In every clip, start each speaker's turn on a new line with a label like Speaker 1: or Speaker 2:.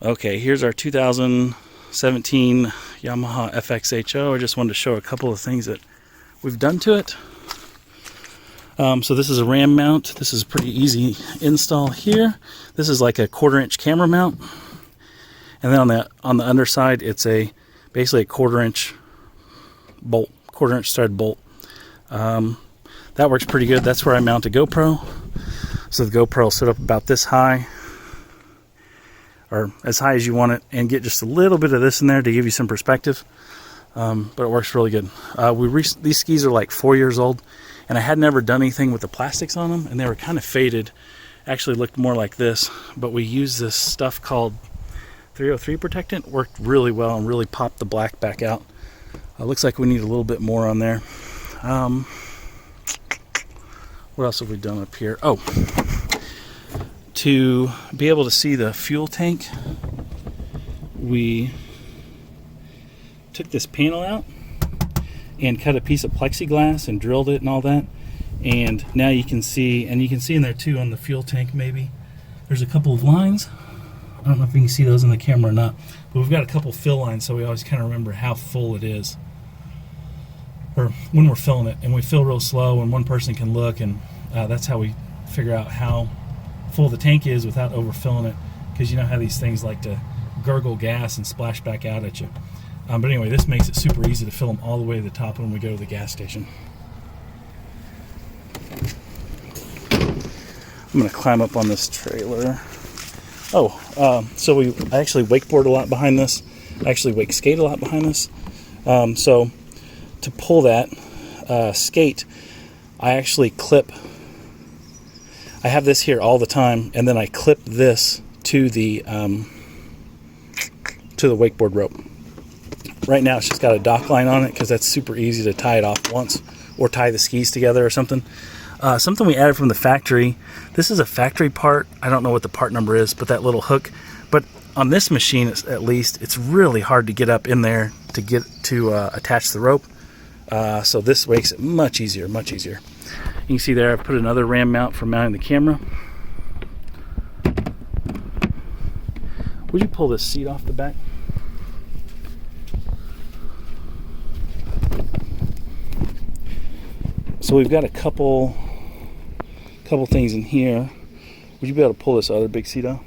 Speaker 1: Okay, here's our 2017 Yamaha FXHO. I just wanted to show a couple of things that we've done to it. So this is a ram mount. This is a pretty easy install here. This is like a 1/4-inch camera mount. And then on the underside, it's basically a 1/4-inch bolt, 1/4-inch stud bolt. That works pretty good. That's where I mount a GoPro. So the GoPro will sit up about this high, or as high as you want it, and get just a little bit of this in there to give you some perspective. But it works really good. These skis are like 4 years old, and I had never done anything with the plastics on them, and they were kind of faded. Actually looked more like this, but we used this stuff called 303 protectant. Worked really well and really popped the black back out. Looks like we need a little bit more on there. What else have we done up here? Oh, to be able to see the fuel tank, we took this panel out and cut a piece of plexiglass and drilled it and all that. And now you can see, and you can see in there too on the fuel tank maybe, there's a couple of lines. I don't know if you can see those in the camera or not, but we've got a couple fill lines, so we always kind of remember how full it is, or when we're filling it. And we fill real slow, and one person can look, and that's how we figure out how full the tank is without overfilling it, because you know how these things like to gurgle gas and splash back out at you. But anyway, this makes it super easy to fill them all the way to the top when we go to the gas station. I'm going to climb up on this trailer. So I actually wakeboard a lot behind this. I actually wake skate a lot behind this. So to pull that skate, I actually clip. I have this here all the time, and then I clip this to the wakeboard rope. Right now it's just got a dock line on it because that's super easy to tie it off once, or tie the skis together or something. Something we added from the factory. This is a factory part. I don't know what the part number is, but that little hook. But on this machine, at least, it's really hard to get up in there to get to attach the rope. So this makes it much easier, much easier. You can see there I've put another ram mount for mounting the camera. Would you pull this seat off the back? So we've got a couple things in here. Would you be able to pull this other big seat out?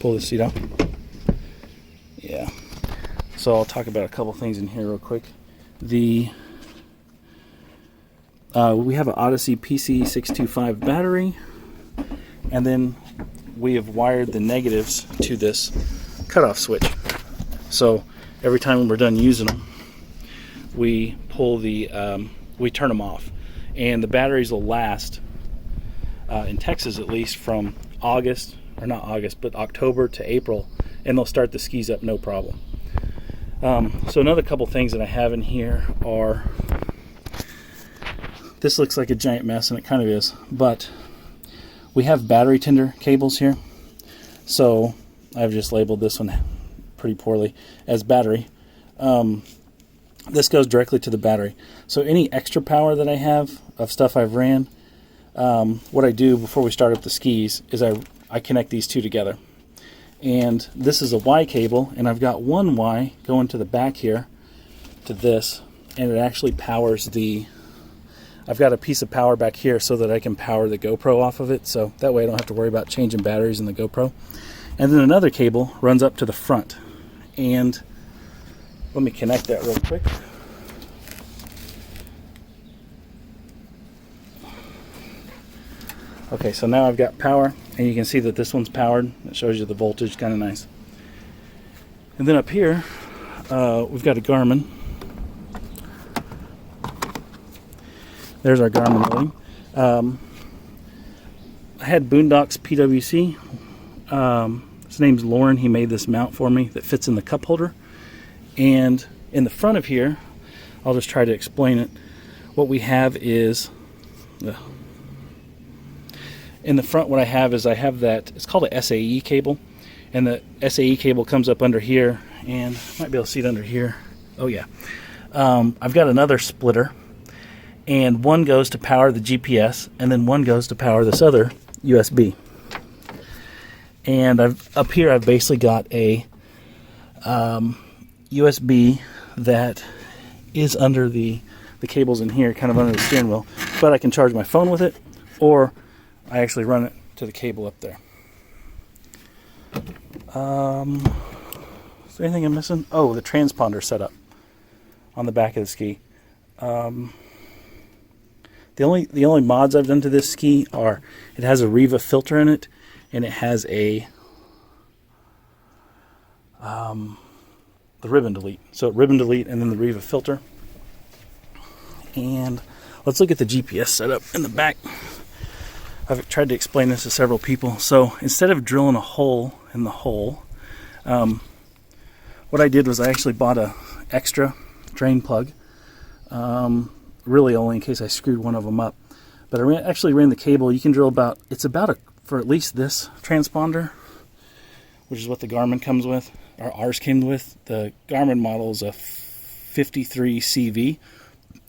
Speaker 1: Pull this seat out. Yeah. So I'll talk about a couple things in here real quick. We have an Odyssey PC625 battery, and then we have wired the negatives to this cutoff switch. So every time we're done using them, we pull we turn them off, and the batteries will last in Texas at least from October to April, and they'll start the skis up no problem. So another couple things that I have in here are, this looks like a giant mess, and it kind of is, but we have battery tender cables here. So I've just labeled this one pretty poorly as battery. This goes directly to the battery. So any extra power that I have of stuff I've ran, what I do before we start up the skis is I connect these two together. And this is a Y cable, and I've got one Y going to the back here to this, and it actually powers I've got a piece of power back here so that I can power the GoPro off of it, so that way I don't have to worry about changing batteries in the GoPro. And then another cable runs up to the front, and let me connect that real quick. Okay, so now I've got power, and you can see that this one's powered. It shows you the voltage, kind of nice. And then up here, we've got a Garmin. There's our Garmin loading. I had Boondocks PWC. His name's Lauren. He made this mount for me that fits in the cup holder. And in the front of here, I'll just try to explain it. What we have is, in the front what I have is that, it's called a SAE cable. And the SAE cable comes up under here, and I might be able to see it under here. Oh yeah. I've got another splitter, and one goes to power the GPS, and then one goes to power this other USB. And up here I've basically got a USB that is under the cables in here, kind of under the steering wheel, but I can charge my phone with it, or I actually run it to the cable up there. Is there anything I'm missing? Oh, the transponder setup on the back of the ski. The only mods I've done to this ski are, it has a Riva filter in it, and it has a the ribbon delete. So ribbon delete and then the Riva filter. And let's look at the GPS setup in the back. I've tried to explain this to several people. So instead of drilling a hole in the hull, what I did was I actually bought a extra drain plug, really only in case I screwed one of them up. But I actually ran the cable. You can drill for at least this transponder, which is what the Garmin comes with, or ours came with. The Garmin model is a 53 CV.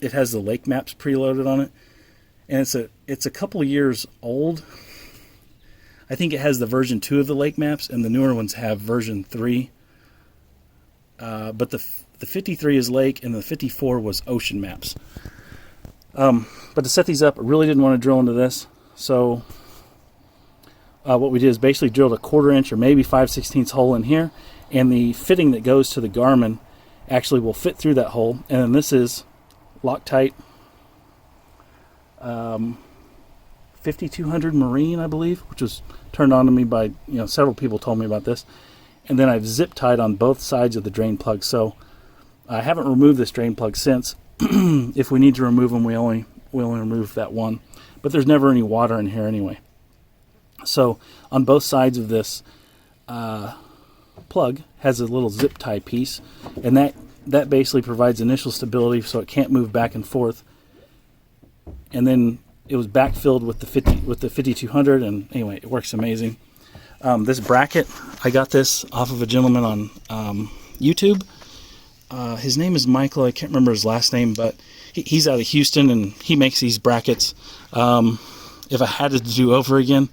Speaker 1: It has the lake maps preloaded on it, and it's a couple of years old. I think it has the version 2 of the lake maps, and the newer ones have version 3. But the 53 is lake, and the 54 was ocean maps. But to set these up, I really didn't want to drill into this, so what we did is basically drilled a 1/4 inch or maybe 5/16 hole in here, and the fitting that goes to the Garmin actually will fit through that hole. And then this is Loctite 5200 Marine, I believe, which was turned on to me by, several people told me about this. And then I've zip tied on both sides of the drain plug. So I haven't removed this drain plug since. If we need to remove them, we only remove that one. But there's never any water in here anyway. So on both sides of this plug has a little zip tie piece, and that basically provides initial stability so it can't move back and forth. And then it was backfilled with the 5200, and anyway, it works amazing. This bracket, I got this off of a gentleman on YouTube. His name is Michael. I can't remember his last name, but he's out of Houston, and he makes these brackets. If I had to do over again,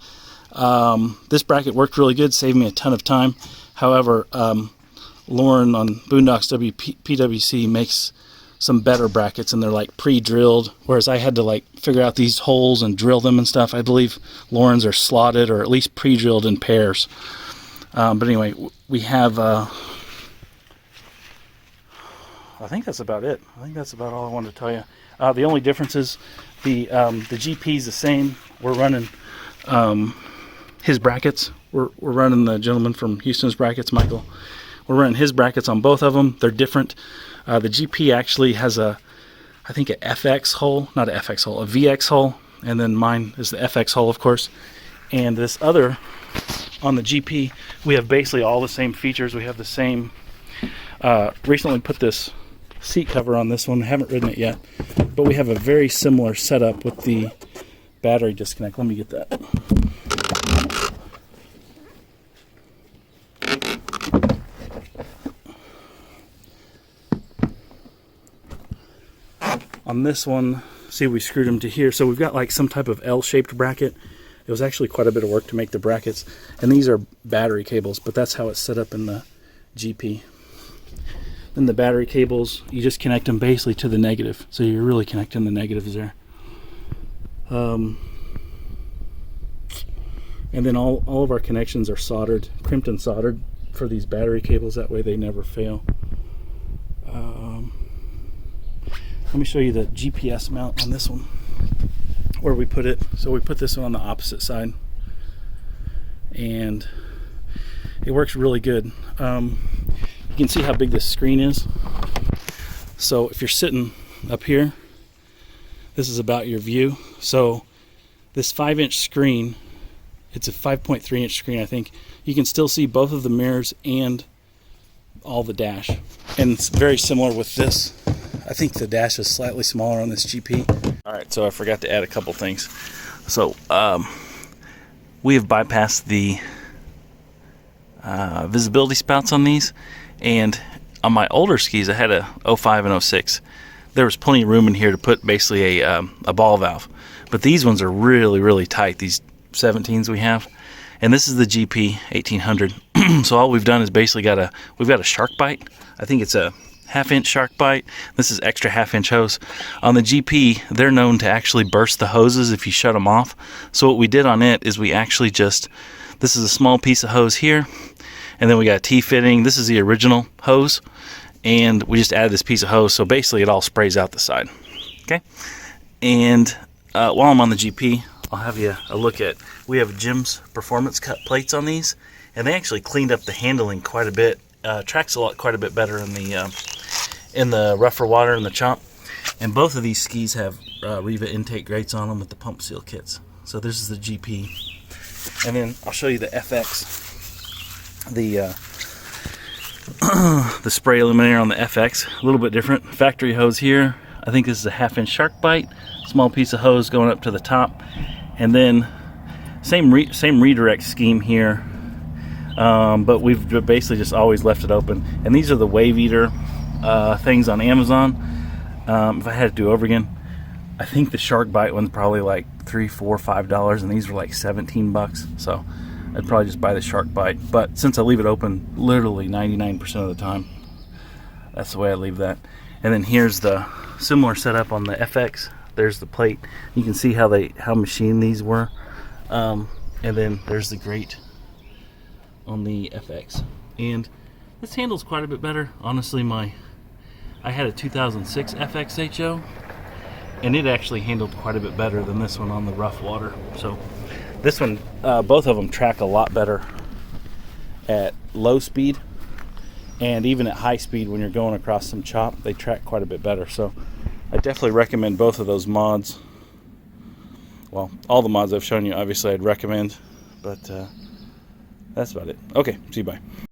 Speaker 1: this bracket worked really good, saved me a ton of time. However, Lauren on Boondocks PWC makes some better brackets, and they're like pre-drilled, whereas I had to figure out these holes and drill them and stuff. I believe Lauren's are slotted or at least pre-drilled in pairs. But anyway, we have I think that's about it. I think that's about all I wanted to tell you. The only difference is the GP is the same. We're running his brackets. We're running the gentleman from Houston's brackets, Michael. We're running his brackets on both of them. They're different. The GP actually has I think a FX hole, not a FX hole, a VX hole, and then mine is the FX hole, of course. And this other, on the GP, we have basically all the same features. We have the same, recently put this seat cover on this one. I haven't ridden it yet, but we have a very similar setup with the battery disconnect. Let me get that. On this one, see, we screwed them to here. So we've got some type of L-shaped bracket. It was actually quite a bit of work to make the brackets. And these are battery cables, but that's how it's set up in the GP. Then the battery cables, you just connect them basically to the negative. So you're really connecting the negatives there. And then all of our connections are soldered, crimped and soldered for these battery cables. That way they never fail. Let me show you the GPS mount on this one, where we put it. So we put this one on the opposite side, and it works really good. You can see how big this screen is. So if you're sitting up here, this is about your view. So this 5-inch screen, it's a 5.3-inch screen, I think. You can still see both of the mirrors and all the dash. And it's very similar with this. I think the dash is slightly smaller on this GP. Alright, so I forgot to add a couple things. So, we have bypassed the visibility spouts on these. And on my older skis, I had a 05 and 06. There was plenty of room in here to put basically a ball valve. But these ones are really, really tight, these 17s we have. And this is the GP1800. So all we've done is basically we've got a shark bite. I think it's a 1/2 inch shark bite. This is extra 1/2 inch hose. On the GP, they're known to actually burst the hoses if you shut them off. So what we did on it is we actually this is a small piece of hose here, and then we got a T-fitting. This is the original hose, and we just added this piece of hose, so basically it all sprays out the side. Okay, and while I'm on the GP, I'll have you a look at, we have Jim's Performance Cut plates on these, and they actually cleaned up the handling quite a bit. Tracks quite a bit better in the rougher water in the chop. And both of these skis have Riva intake grates on them with the pump seal kits. So this is the GP, and then I'll show you the FX, the spray eliminator on the FX. A little bit different. Factory hose here. I think this is a 1/2 inch shark bite. Small piece of hose going up to the top, and then same redirect scheme here. But we've basically just always left it open. And these are the wave eater things on Amazon. If I had to do over again, I think the shark bite one's probably like $3, $4, $5, and these were like 17 bucks. So I'd probably just buy the shark bite. But since I leave it open literally 99% of the time, that's the way I leave that. And then here's the similar setup on the FX. There's the plate. You can see how machined these were. And then there's the grate on the FX, and this handles quite a bit better. Honestly, I had a 2006 FXHO, and it actually handled quite a bit better than this one on the rough water. So this one, both of them track a lot better at low speed, and even at high speed when you're going across some chop, they track quite a bit better. So I definitely recommend both of those mods. Well, all the mods I've shown you, obviously I'd recommend, but that's about it. Okay, see you, bye.